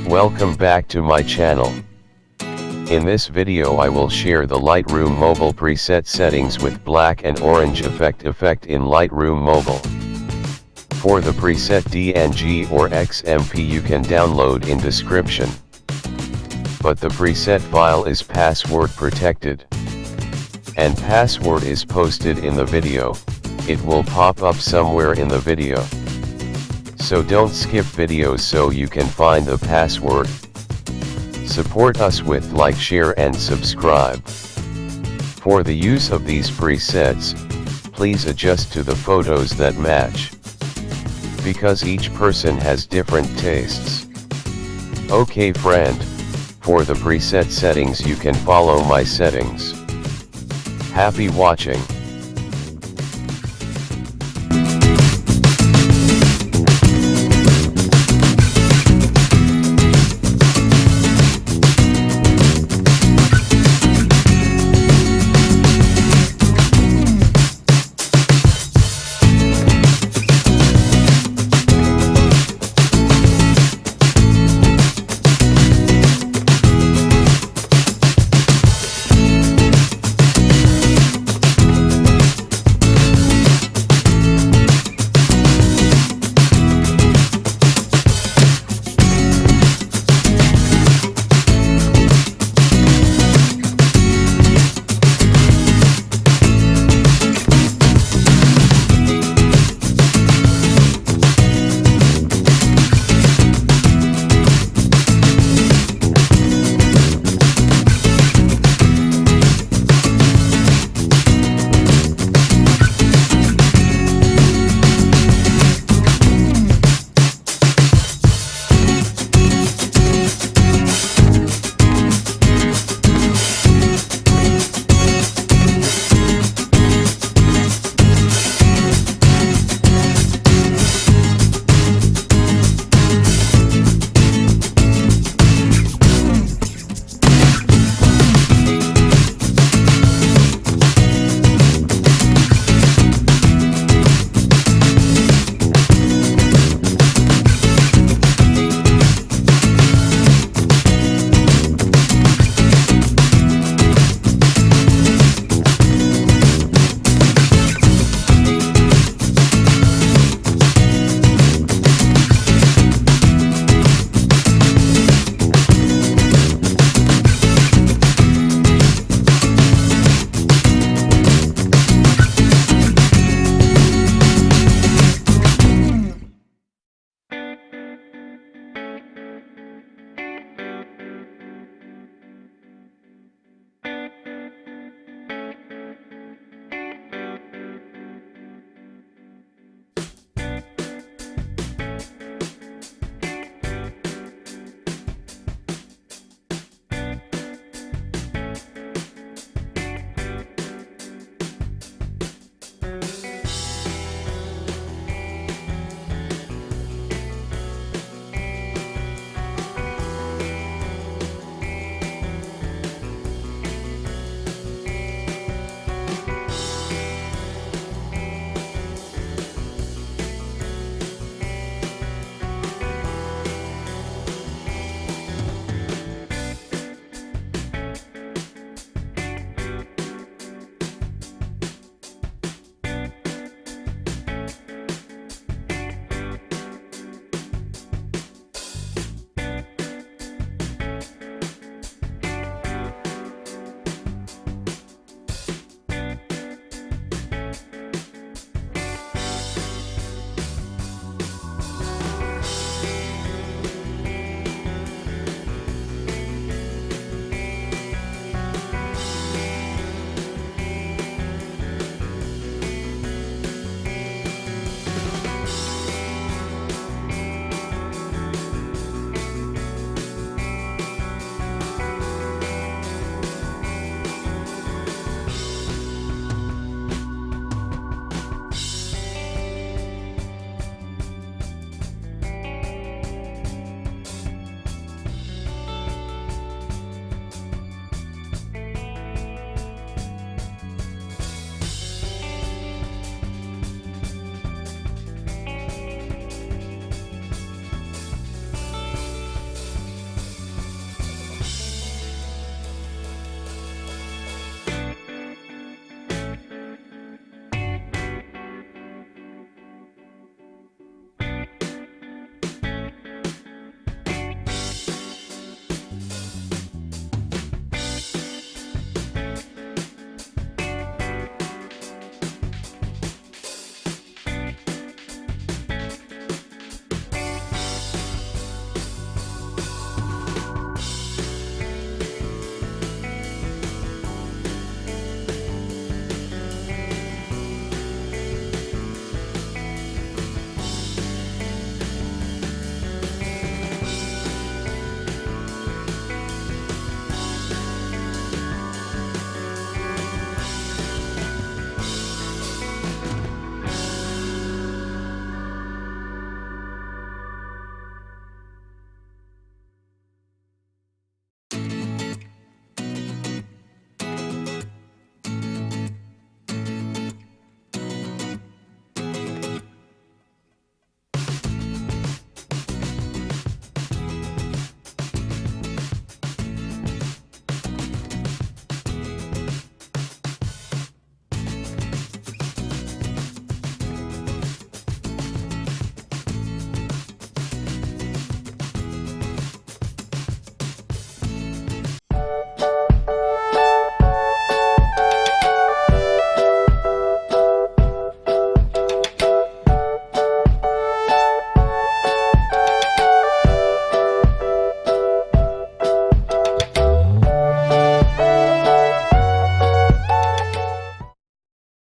Welcome back to my channel. In this video I will share the Lightroom mobile preset settings with black and orange effect in Lightroom mobile. For the preset DNG or XMP you can download in description. But the preset file is password protected. And password is posted in the video, it will pop up somewhere in the video. So don't skip videos so you can find the password. Support us with like, share and subscribe. For the use of these presets, please adjust to the photos that match. Because each person has different tastes. Okay friend, for the preset settings you can follow my settings. Happy watching.